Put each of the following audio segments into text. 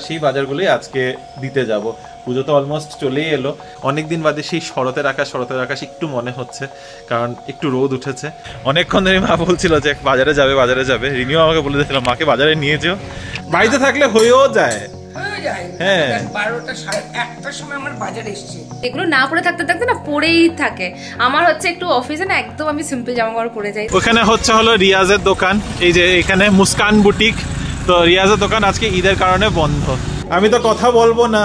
সেই বাজারগুলোই আজকে দিতে যাব। পুজো তো অলমোস্ট চলেই এলো, অনেকদিন বাদে সেই শরতের আকাশ একটু মনে হচ্ছে, কারণ একটু রোদ উঠেছে। অনেকক্ষণ ধরে মা বলছিল যে বাজারে যাবে, রিনিও আমাকে বলে দিয়েছিল মাকে বাজারে নিয়ে যেও, বাড়িতে থাকলে হয়েও যায়। হ্যাঁ, 12টা 1:30টার সময় আমার বাজার এসেছে। এগুলো না পরে থাকতে না পরেই থাকে। আমার হচ্ছে একটু অফিসে না একদম আমি সিম্পল জামাকাপড় পরে যাই। ওখানে হলো রিয়াজের দোকান, এই যে এখানে মুস্কান বুটিক। তো রিয়াজের দোকান আজকে ঈদের কারণে বন্ধ। আমি তো কথা বলবো না।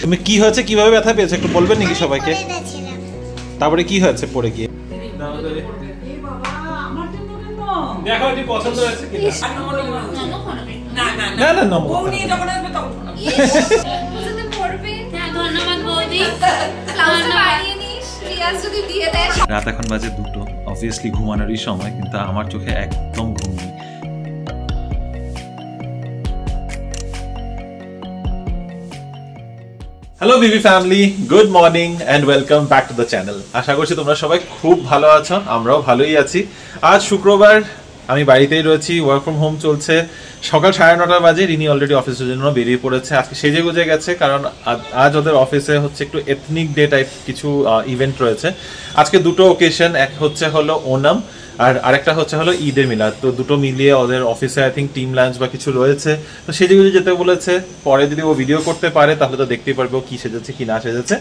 তুমি কি হয়েছে, কিভাবে ব্যথা পেয়েছো একটু বলবেন নাকি সবাইকে? তারপরে কি হয়েছে পড়ে গিয়ে? দেখো এটি পছন্দ হয়েছে কিনা। না না না না না, বউ নিয়ে যখন আসবে তখন পছন্দ করবে। হ্যাঁ ধন্যবাদ বৌদি। ব্লাউজটা বানিয়ে নিস, রিয়াজ যদি দিয়ে দেয়। রাত এখন বাজে 2টো, অবভিয়াসলি ঘুমানোরই সময়, কিন্তু আমার চোখে একদম ঘুম নেই। হ্যালো বিবি family, good morning and welcome back to the channel. আশা করছি তোমরা সবাই খুব ভালো আছো, আমরাও ভালোই আছি। আজ শুক্রবার, আমি বাড়িতেই রয়েছি, ওয়ার্ক ফ্রম হোম চলছে। সকাল 9:30 বাজে, রিনি অলরেডি অফিসের জন্য বেরিয়ে পড়েছে। আজকে সেজে গুজে গেছে, কারণ আজ ওদের অফিসে হচ্ছে একটু এথনিক ডে টাইপ কিছু ইভেন্ট রয়েছে। আজকে দুটো ওকেশন, এক হলো ওনাম আর আরেকটা হলো ঈদে মিলাদ। তো দুটো মিলিয়ে ওদের অফিসে আই থিঙ্ক টিম লাঞ্চ বা কিছু রয়েছে। তো সেজে গুজে যেতে বলেছে। পরে যদি ও ভিডিও করতে পারে তাহলে তো দেখতেই পারবো কি সেজেছে কি না সেজেছে।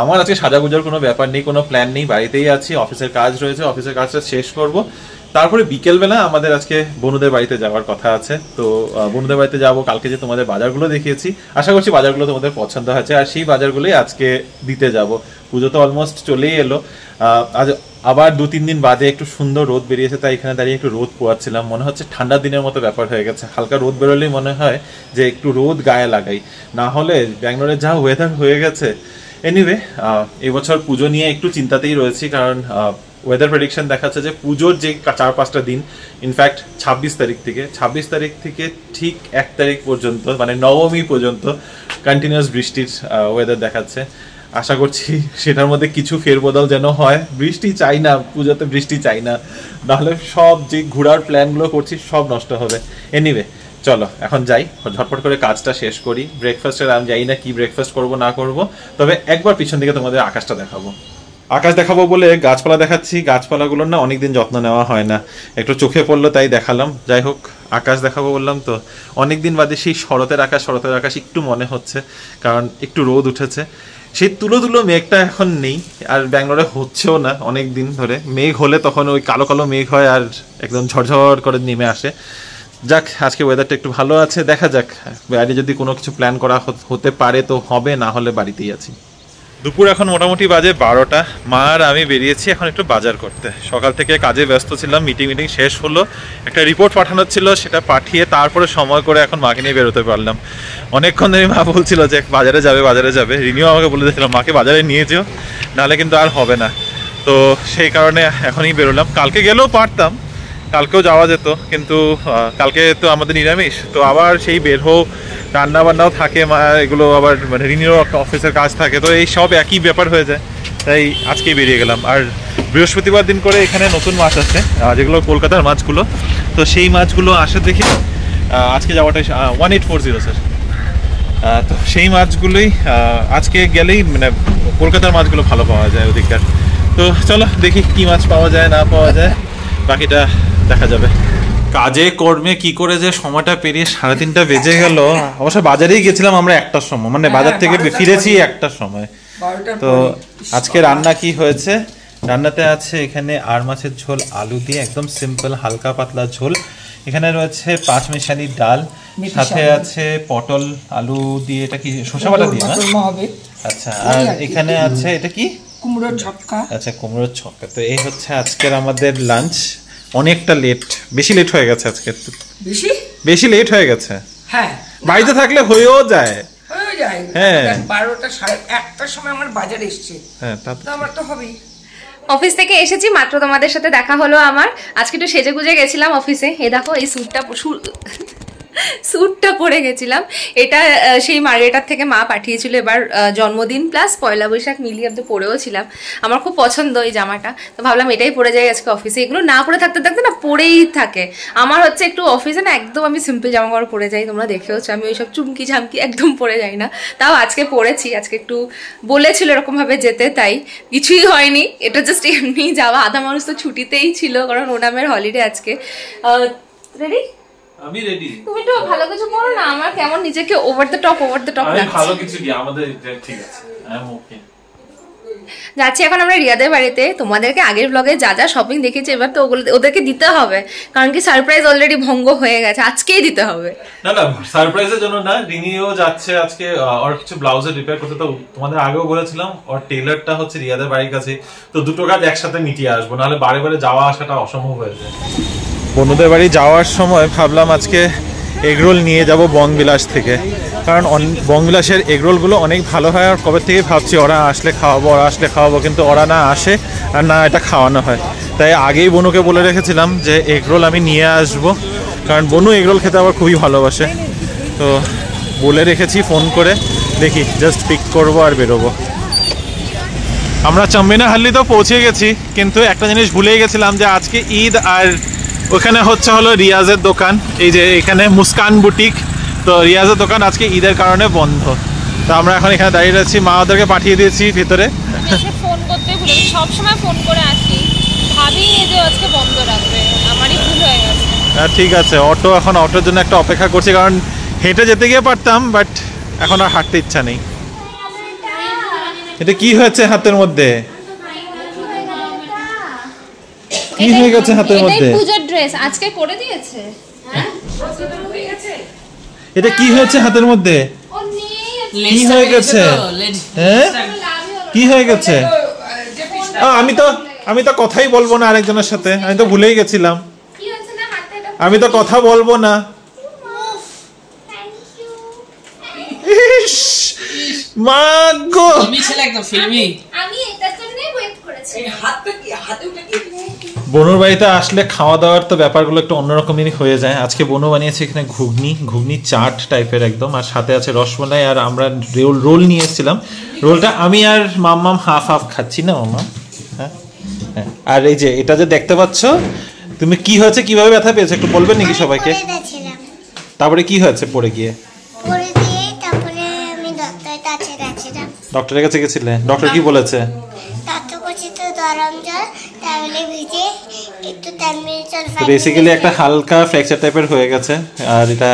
আমার আজকে সাজাগুজার কোনো ব্যাপার নেই, কোনো প্ল্যান নেই, বাড়িতেই আছি। অফিসের কাজ রয়েছে, অফিসের কাজটা শেষ করব। তারপরে বিকেলবেলা আমাদের আজকে বনুদের বাড়িতে যাওয়ার কথা আছে। তো বনুদের বাড়িতে যাবো। কালকে যে তোমাদের বাজারগুলো দেখিয়েছি, আশা করছি বাজারগুলো তোমাদের পছন্দ হয়েছে, আর সেই বাজারগুলোই আজকে দিতে যাব। পুজো তো অলমোস্ট চলেই এলো। আজ আবার 2-3 দিন বাদে একটু সুন্দর রোদ বেরিয়েছে, তাই এখানে দাঁড়িয়ে একটু রোদ পোয়াচ্ছিলাম। মনে হচ্ছে ঠান্ডার দিনের মতো ব্যাপার হয়ে গেছে। হালকা রোদ বেরোলেই মনে হয় যে একটু রোদ গায়ে লাগাই, না হলে ব্যাঙ্গালোরে যা ওয়েদার হয়ে গেছে। এনিওয়ে, এবছর পুজো নিয়ে একটু চিন্তাতেই রয়েছি, কারণ ওয়েদার প্রেডিকশন দেখাচ্ছে যে পুজোর যে 4-5টা দিন, ইনফ্যাক্ট 26 তারিখ থেকে ঠিক 1 তারিখ পর্যন্ত, মানে নবমী পর্যন্ত কন্টিনিউয়াস বৃষ্টির ওয়েদার দেখাচ্ছে। আশা করছি সেটার মধ্যে কিছু ফেরবদল যেন হয়। বৃষ্টি চাই না, পুজোতে বৃষ্টি চাই না, নাহলে সব যে ঘোরার প্ল্যানগুলো করছি সব নষ্ট হবে। এনিওয়ে, চলো এখন যাই, ঝটপট করে কাজটা শেষ করি। ব্রেকফাস্টের আমি জানি না কি ব্রেকফাস্ট করব না করব, তবে একবার পিছন দিকে তোমাদের আকাশটা দেখাবো। আকাশ দেখাবো বলে গাছপালা দেখাচ্ছি। গাছপালাগুলোর না অনেকদিন যত্ন নেওয়া হয় না, একটু চোখে পড়লো তাই দেখালাম। যাই হোক, আকাশ দেখাবো বললাম তো, অনেকদিন বাদে সেই শরতের আকাশ একটু মনে হচ্ছে, কারণ একটু রোদ উঠেছে। সেই তুলো মেঘটা এখন নেই, আর ব্যাঙ্গালোরে হচ্ছেও না অনেক দিন ধরে। মেঘ হলে তখন ওই কালো কালো মেঘ হয় আর একদম ঝরঝর করে নেমে আসে। যাক, আজকে ওয়েদারটা একটু ভালো আছে, দেখা যাক বাইরে যদি কোনো কিছু প্ল্যান করা হতে পারে তো হবে, না হলে বাড়িতেই আছি। দুপুর এখন মোটামুটি বাজে 12টা। মা আর আমি বেরিয়েছি এখন একটু বাজার করতে। সকাল থেকে কাজে ব্যস্ত ছিলাম, মিটিং শেষ হলো, একটা রিপোর্ট পাঠানোর ছিল, সেটা পাঠিয়ে তারপরে সময় করে এখন মাকে নিয়ে বেরোতে পারলাম। অনেকক্ষণ ধরে মা বলছিল যে বাজারে যাবে, রিনিও আমাকে বলে দিয়েছিল মাকে বাজারে নিয়ে যেও, নাহলে কিন্তু আর হবে না। তো সেই কারণে এখনই বেরোলাম। কালকে গেলেও পারতাম, কালকেও যাওয়া যেত, কিন্তু কালকে তো আমাদের নিরামিষ, তো আবার সেই বের হোক, রান্না বান্নাও থাকে, এগুলো আবার মানে রিনিরও একটা অফিসের কাজ থাকে, তো এই সব একই ব্যাপার হয়ে যায়। তাই আজকেই বেরিয়ে গেলাম। আর বৃহস্পতিবার দিন করে এখানে নতুন মাছ আসে, যেগুলো কলকাতার মাছগুলো, তো সেই মাছগুলো আসে দেখে আজকে যাওয়াটাই 1840 স্যার। তো সেই মাছগুলোই আজকে গেলেই মানে কলকাতার মাছগুলো ভালো পাওয়া যায় ওদিককার। তো চলো দেখি কি মাছ পাওয়া যায় না পাওয়া যায়, বাকিটা দেখা যাবে। কাজে কর্মে কি করে যে সময়টা পেরিয়ে 3:30 বেজে গেল। অবশ্য বাজারেই গেছিলাম আমরা 1টার সময়, মানে বাজার থেকে ফিরেছি 1টার সময়। তো আজকে রান্না কি হয়েছে, রান্নাতে আছে এখানে আর মাছের ঝোল আলু দিয়ে, একদম সিম্পল হালকা পাতলা ঝোল। এখানে রয়েছে 5 মিশালি ডাল, সাথে আছে পটল আলু দিয়ে, এটা কি শসা বাটা দিয়ে না? আচ্ছা, আর এখানে আছে এটা কি কুমড়োর ছক্কা। আচ্ছা, কুমড়োর ছক্কা। তো এই হচ্ছে আজকের আমাদের লাঞ্চ। অনেকটা বেশি লেট হয়ে গেছে আজকে, বেশি লেট হয়ে গেছে। হ্যাঁ, বাড়িতে থাকলে হয়েও যায়। হ্যাঁ, 12টা 1:30টার সময় আমার বাজার এসেছে। হ্যাঁ, তা আমার তো হবেই। অফিস থেকে এসেছি মাত্র, তোমাদের সাথে দেখা হলো আমার। আজকে একটু সেজে গুজে গেছিলাম অফিসে। এই দেখো এই স্যুটটা স্যুটটা পরে গেছিলাম। এটা সেই মার্গেটার থেকে মা পাঠিয়েছিল, এবার জন্মদিন প্লাস পয়লা বৈশাখ মিলিয়ে আমি তো পরেও ছিলাম। আমার খুব পছন্দ এই জামাটা, তো ভাবলাম এটাই পরে যাই আজকে অফিসে। এগুলো না পরে থাকতে থাকতে না পরেই থাকে। আমার হচ্ছে একটু অফিসে না একদম আমি সিম্পল জামা কাপড় পরে যাই, তোমরা দেখেওছো আমি ওইসব চুমকি ঝামকি একদম পরে যাই না। তাও আজকে পরেছি, আজকে একটু বলেছিল এরকমভাবে যেতে, তাই কিছুই হয়নি। এটা জাস্ট এমনি যাওয়া। আধা মানুষ তো ছুটিতেই ছিল কারণ ওনামের হলিডে আজকে। রেডি? আমি রেডি। তুমি একটু ভালো কিছু পড়ো না, আমার কেমন নিজেকে ওভার দ্য টপ আমি ভালো কিছু কি আমাদের ঠিক আছে, আই এম ওকে। যাচ্ছি এখন আমরা রিয়াদের বাড়িতে। তোমাদেরকে আগের ব্লগে যা যা শপিং দেখেছি এবার তো ওগুলো ওদেরকে দিতে হবে, কারণ কি সারপ্রাইজ অলরেডি ভঙ্গ হয়ে গেছে, আজকেই দিতে হবে। না না, সারপ্রাইজের জন্য না, রিনিও যাচ্ছে আজকে ওর কিছু ব্লাউজের রিপেয়ার করতে। তো তোমাদের আগেও বলেছিলাম ওর টেলারটা হচ্ছে রিয়াদের বাড়ির কাছে, তো দুটো কাজ একসাথে মিটিয়ে আসবো, নাহলে বারে বারে যাওয়া আসাটা অসম্ভব হয়ে যায়। বন্ধুদের বাড়ি যাওয়ার সময় ভাবলাম আজকে এগরোল নিয়ে যাব বংবিলাস থেকে, কারণ বংবিলাসের এগরোলগুলো অনেক ভালো হয়। আর কবে থেকে ভাবছি ওরা আসলে খাওয়াবো, কিন্তু ওরা না আসে আর না এটা খাওয়ানো হয়। তাই আগেই বনুকে বলে রেখেছিলাম যে এগরোল আমি নিয়ে আসব, কারণ বনু এগরোল খেতে আবার খুবই ভালোবাসে। তো বলে রেখেছি ফোন করে, দেখি জাস্ট পিক করবো আর বেরোবো। আমরা চম্বিনাহাল্লি তো পৌঁছে গেছি, কিন্তু একটা জিনিস ভুলেই গেছিলাম যে আজকে ঈদ, আর ওখানে হচ্ছে হলো রিয়াজের দোকান, এই যে এখানে মুস্কান বুটিক। তো রিয়াজের দোকান আজকে ঈদের কারণে বন্ধ। তো আমরা এখন এখানে দাঁড়িয়ে আছি, মা ওদেরকে পাঠিয়ে দিয়েছি ভিতরে। ফোন করতে ভুলে গেছি, সবসময় ফোন করে আসি, ভাবি যে আজকে বন্ধ রাখবে, আমারই ভুল হয়ে গেছে। হ্যাঁ ঠিক আছে, এখন অটোর জন্য একটা অপেক্ষা করছি, কারণ হেঁটে যেতে গিয়ে পারতাম, বাট এখন আর হাঁটতে ইচ্ছা নেই। এটা কি হয়েছে হাতের মধ্যে? কি হয়ে গেছে হাতের মধ্যে? এটাই পূজার ড্রেস আজকে করে দিয়েছে। এটা কি হয়েছে হাতের মধ্যে? কি হয়ে গেছে? হ্যাঁ কি হয়ে গেছে? আমি তো কথাই বলবো না আরেকজনের সাথে, আমি তো ভুলেই গেছিলাম। আমি তো কথা বলবো না। মা গো, আমি ছেলে একদম ফিল্মি। আমি এটার জন্যই ওয়েট করেছি। হাতে উঠে কি? বনুর বাড়িতে আসলে খাওয়া দাওয়ার তো ব্যাপারগুলো একটু অন্যরকমই হয়ে যায়। আজকে বনু বানিয়েছে এখানে ঘুগনি চাট টাইপের একদম, আর সাথে আছে রসমালাই, আর আমরা রোল নিয়ে এসেছিলাম। রোলটা আমি আর মাম্মাম হাফ খাচ্ছি না মাম্মা। হ্যাঁ হ্যাঁ, আর এই যে এটা যে দেখতে পাচ্ছ, তুমি কি হয়েছে, কিভাবে ব্যথা পেয়েছো একটু বলবেন নাকি সবাইকে? তারপরে কি হয়েছে পড়ে গিয়ে? ডক্টরের কাছে গেছিলে? ডক্টর কি বলেছে? বেসিক্যালি একটা হালকা ফ্র্যাকচার টাইপের হয়ে গেছে, আর এটা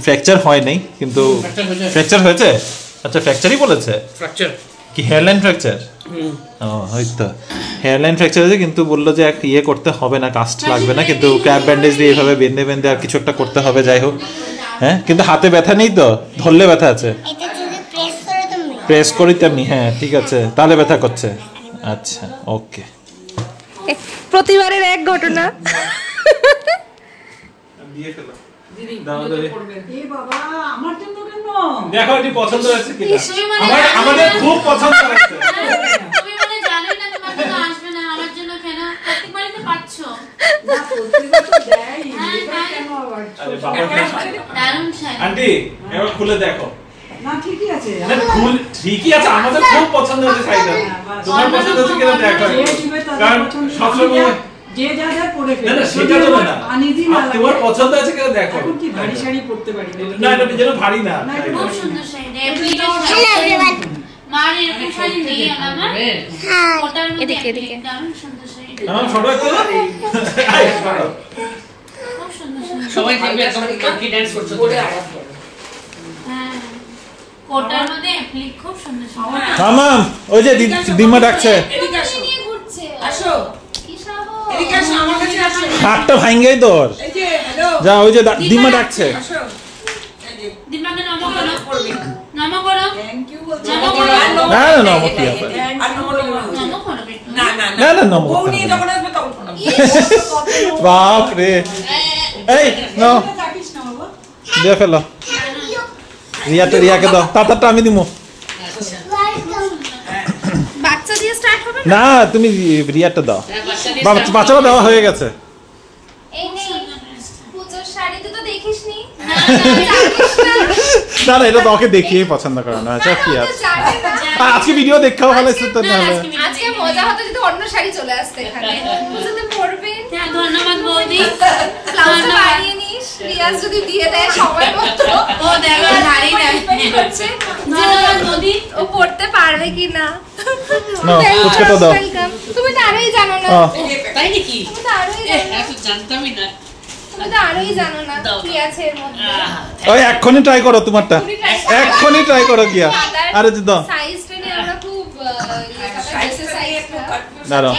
ফ্র্যাকচার হয় নাই, কিন্তু ফ্র্যাকচার হয়েছে। আচ্ছা ফ্র্যাকচারই বলেছে, ফ্র্যাকচার কি হেয়ারলাইন ফ্র্যাকচার? ও হয়তো হেয়ারলাইন ফ্র্যাকচার হয়েছে, কিন্তু বললো যে ইয়ে করতে হবে না, কাস্ট লাগবে না, কিন্তু ক্র্যাপ ব্যান্ডেজ দিয়ে এইভাবে বেঁধে আর কিছু একটা করতে হবে। যাই হোক, হ্যাঁ কিন্তু হাতে ব্যথা নেই তো? ধরলে ব্যথা আছে? প্রেস করি তেমনি? হ্যাঁ ঠিক আছে, তাহলে ব্যথা করছে। আচ্ছা ওকে। প্রতিবারের এক ঘটনা। দেখো এটি পছন্দ হয়েছে কিনা? আমাদের খুব পছন্দ হয়েছে। তুমি মানে জানোই না তোমার জন্য আসবে না, আমার জন্য কেন প্রত্যেকবারই তো পাচ্ছ। দারুণ শাড়ি আন্টি এবার খুলে দেখো। না ঠিকই আছে, ঠিকই আছে, আমাদের খুব পছন্দ হয়েছে শাড়িটা। তোমার পছন্দ হচ্ছে কিনা দেখো, কারণ সবসময় যে যা যা পরে ফেলে। না না সেটা তো না, তোমার পছন্দ আছে কিনা দেখো। এখন কি ভারী শাড়ি পরতে পারি না, এটা যেন ভারী না। খুব সুন্দর শাড়ি। হ্যালো এভরিওয়ান, মার এরকম শাড়ি নেই আমার। হ্যাঁ ওটার মধ্যে এদিকে দারুণ সুন্দর শাড়ি। আমার ফটো একটু আই করো। খুব সুন্দর শাড়ি। সবাই দেখবে একদম কনফিডেন্স করছো পরে আওয়াজ করো। হ্যাঁ কোটার মধ্যে অ্যাপ্লিক খুব সুন্দর শাড়ি। মামা ওই যে দিমা ডাকছে, এদিকে আসো। নিয়ে ঘুরছে। আসো কি সাহস। এদিকে আসো, আমার কাছে আসো। হাতটা ভাঙাই তোর। এই যে হ্যালো, যা ওই যে দিমা ডাকছে। আসো। এই যে দিমাকে নমো করো। করবে। নমো করো। থ্যাংক ইউ বলছো। নমো করো। না না নমো কি হবে? আর নমো করো। নমো করো বেটা। না না না না নমো বউ করতে নিয়ে হবে যখন না। আসবে তখন করো। বাপ রে, এই নাও থাকিস না বাবা। দিয়ে ফেলো। রিয়াকে দাও, তারটা আমি দিমু। বাচ্চা দিয়ে স্টার্ট হবে না তুমি রিয়াটা দাও, বাচ্চারা দেওয়া হয়ে গেছে। এই নেই পূজোর শাড়ি তুই তো দেখিসনি। না না, এটা তো ওকে দেখিয়েই পছন্দ করে না। আচ্ছা কি আছে, আজকে ভিডিও দেখাও ভালো ছিল তো। না আজকে মজা হতো যদি অন্য শাড়ি চলে আসতো এখানে, বুঝতে পড়বে। হ্যাঁ ধন্যবাদ বৌদি। ব্লাউজটা বানিয়ে নিস, রিয়াজ যদি দিয়ে দেয় সময় মতো। ও দেখো শাড়ি হচ্ছে ধন্যবাদ বৌদি। ও পড়তে পারবে কিনা। না ফুচকা তো দাও। তুমি তো আরোই জানো না। তাই নাকি? তুমি তো আরোই জানো না। এত জানতামই না। তুমি তো আরোই জানো না কি আছে এর মধ্যে। ওই এক্ষুনি ট্রাই করো তোমারটা, এক্ষুনি ট্রাই করো গিয়া। আরে দাও সাইজটা নিয়ে আমরা খুব না দাও।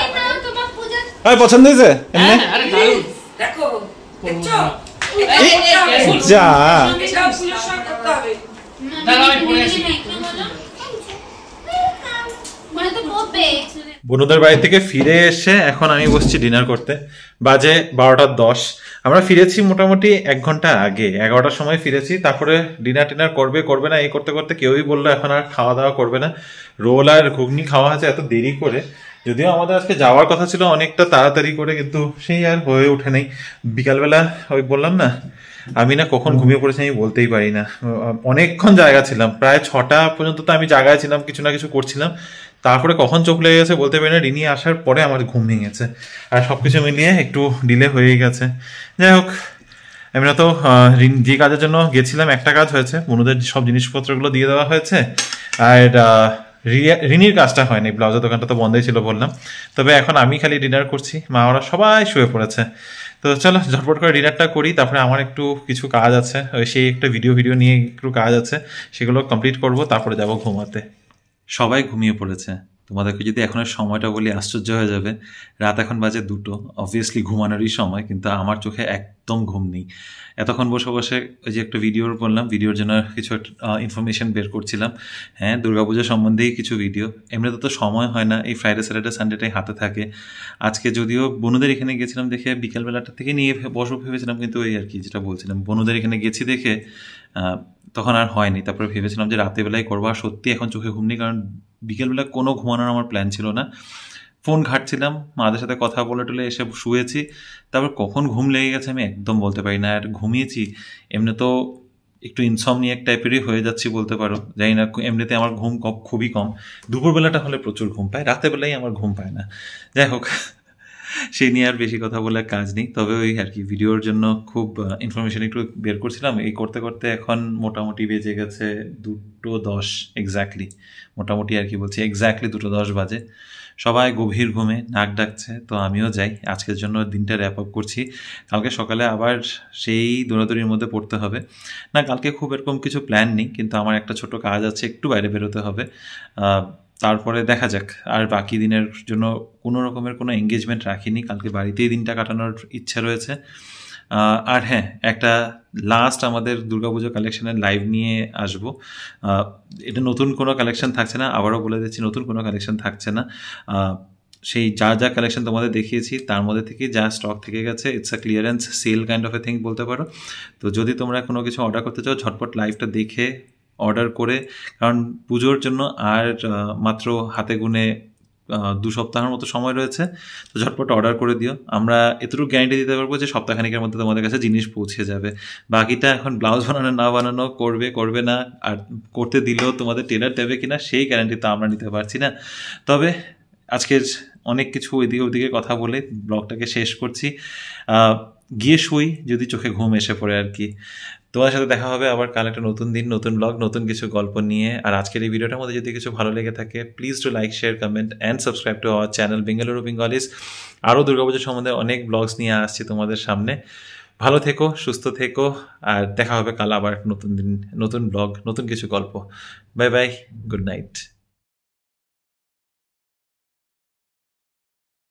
তোমার পূজা ওই পছন্দ হয়েছে এমনি? আরে দারুণ। দেখো দেখছো যা এটা ফুলের সঙ্গে করতে হবে। দাঁড়াও আমি পরে আসি। মানে তো পড়বে। বনুদের বাড়ি থেকে ফিরে এসে এখন আমি বসছি ডিনার করতে। বাজে 12:10। আমরা ফিরেছি মোটামুটি 1 ঘন্টা আগে, 11টার সময় ফিরেছি। তারপরে ডিনার করবে না এই করতে করতে কেউই বললো এখন আর খাওয়া দাওয়া করবে না। রোল আর ঘুগনি খাওয়া হয়েছে এত দেরি করে, যদিও আমাদের আজকে যাওয়ার কথা ছিল অনেকটা তাড়াতাড়ি করে, কিন্তু সেই আর হয়ে ওঠে নাই। বিকালবেলা ওই বললাম না আমি না কখন ঘুমিয়ে পড়েছি আমি বলতেই পারি না। অনেকক্ষণ জায়গা ছিলাম, প্রায় 6টা পর্যন্ত তো আমি জায়গায় ছিলাম, কিছু না কিছু করছিলাম। তারপরে কখন চোখ লেগে গেছে বলতে পারি না। রিনি আসার পরে আমার ঘুম ভেঙে গেছে, আর সবকিছু মিলিয়ে একটু ডিলে হয়ে গেছে। যাই হোক, আমরা তো যে কাজের জন্য গেছিলাম একটা কাজ হয়েছে, বনুদের সব জিনিসপত্রগুলো দিয়ে দেওয়া হয়েছে। আর রিনির কাজটা হয়নি, ব্লাউজের দোকানটা তো বন্ধই ছিল বললাম। তবে এখন আমি খালি ডিনার করছি, মা ওরা সবাই শুয়ে পড়েছে। তো চলো ঝটপট করে ডিনারটা করি, তারপরে আমার একটু কিছু কাজ আছে, সেই একটা ভিডিও নিয়ে একটু কাজ আছে, সেগুলো কমপ্লিট করব, তারপরে যাব ঘুমাতে। সবাই ঘুমিয়ে পড়েছে। তোমাদেরকে যদি এখন সময়টা বলি আশ্চর্য হয়ে যাবে। রাত এখন বাজে 2টো, অবভিয়াসলি ঘুমানোরই সময়, কিন্তু আমার চোখে একদম ঘুম নেই। এতক্ষণ বসে বসে ওই যে একটা বললাম, ভিডিওর জন্য কিছু ইনফরমেশন বের করছিলাম। হ্যাঁ, দুর্গাপূজা সম্বন্ধেই কিছু ভিডিও। এমনিতে তো সময় হয় না, এই ফ্রাইডে স্যাটারডে সানডেটাই হাতে থাকে। আজকে যদিও বনুদের এখানে গেছিলাম দেখে বিকেলবেলাটা থেকে নিয়ে বসবো ভেবেছিলাম, কিন্তু ওই আর কি যেটা বলছিলাম, বনুদের এখানে গেছি দেখে তখন আর হয়নি। তারপরে ভেবেছিলাম যে রাতেবেলায় করবো, আর সত্যি এখন চোখে ঘুম নেই, কারণ বিকেলবেলা কোনো ঘুমানোর আমার প্ল্যান ছিল না। ফোন ঘাটছিলাম, মাদের সাথে কথা বলে টলে এসে শুয়েছি, তারপর কখন ঘুম লেগে গেছে আমি একদম বলতে পারি না। আর ঘুমিয়েছি এমনি তো একটু ইনসমনিয়াক টাইপেরই হয়ে যাচ্ছি বলতে পারো, জানি না, এমনিতে আমার ঘুম খুবই কম। দুপুরবেলাটা হলে প্রচুর ঘুম পায়, রাতেবেলায় আমার ঘুম পায় না। যাই হোক, সেই নিয়ে আর বেশি কথা বলে কাজ নেই। তবে ওই আর কি ভিডিওর জন্য খুব ইনফরমেশন একটু বের করছিলাম, এই করতে করতে এখন মোটামুটি বেজে গেছে 2:10 এক্স্যাক্টলি, মোটামুটি আর কি বলছি, এক্স্যাক্টলি 2:10 বাজে। সবাই গভীর ঘুমে নাক ডাকছে, তো আমিও যাই। আজকের জন্য দিনটা র্যাপ আপ করছি, কালকে সকালে আবার সেই দৌড়াদৌড়ির মধ্যে পড়তে হবে। না, কালকে খুব এরকম কিছু প্ল্যান নেই, কিন্তু আমার একটা ছোট কাজ আছে, একটু বাইরে বেরোতে হবে। তারপরে দেখা যাক। আর বাকি দিনের জন্য কোনো রকমের কোনো এঙ্গেজমেন্ট রাখিনি, কালকে বাড়িতেই দিনটা কাটানোর ইচ্ছা রয়েছে। আর হ্যাঁ, একটা লাস্ট আমাদের দুর্গাপুজো কালেকশনের লাইভ নিয়ে আসবো। এটা নতুন কোনো কালেকশন থাকছে না, আবারও বলে দিচ্ছি, নতুন কোনো কালেকশন থাকছে না। সেই যা কালেকশন তোমাদের দেখিয়েছি তার মধ্যে থেকে যা স্টক থেকে গেছে, it's a clearance sale kind of a thing বলতে পারো। তো যদি তোমরা কোনো কিছু অর্ডার করতে চাও, ঝটপট লাইভটা দেখে অর্ডার করে, কারণ পুজোর জন্য আর মাত্র হাতে গুনে 2 সপ্তাহের মতো সময় রয়েছে, তো ঝটপট অর্ডার করে দিও। আমরা এতটুকু গ্যারান্টি দিতে পারবো যে সপ্তাহখানিকের মধ্যে তোমাদের কাছে জিনিস পৌঁছে যাবে। বাকিটা এখন ব্লাউজ বানানো না বানানো, করবে না, আর করতে দিলেও তোমাদের টেলার দেবে কিনা সেই গ্যারান্টি তো আমরা নিতে পারছি না। তবে আজকের অনেক কিছু এদিকে ওদিকে কথা বলে ব্লগটাকে শেষ করছি। গিয়ে শুই যদি চোখে ঘুম এসে পড়ে আর কি। তোমার সাথে দেখা হবে আবার কাল একটা নতুন দিন, নতুন ব্লগ, নতুন কিছু গল্প নিয়ে। আর আজকের এই ভিডিওটার মধ্যে যদি কিছু ভালো লেগে থাকে, please to like, share, comment and subscribe to our channel Bengaluru Bengalese. আরও দুর্গাপুজো সম্বন্ধে অনেক ব্লগস নিয়ে আসছি তোমাদের সামনে। ভালো থেকো, সুস্থ থেকো, আর দেখা হবে কাল আবার নতুন দিন, নতুন ব্লগ, নতুন কিছু গল্প। Bye bye, good night.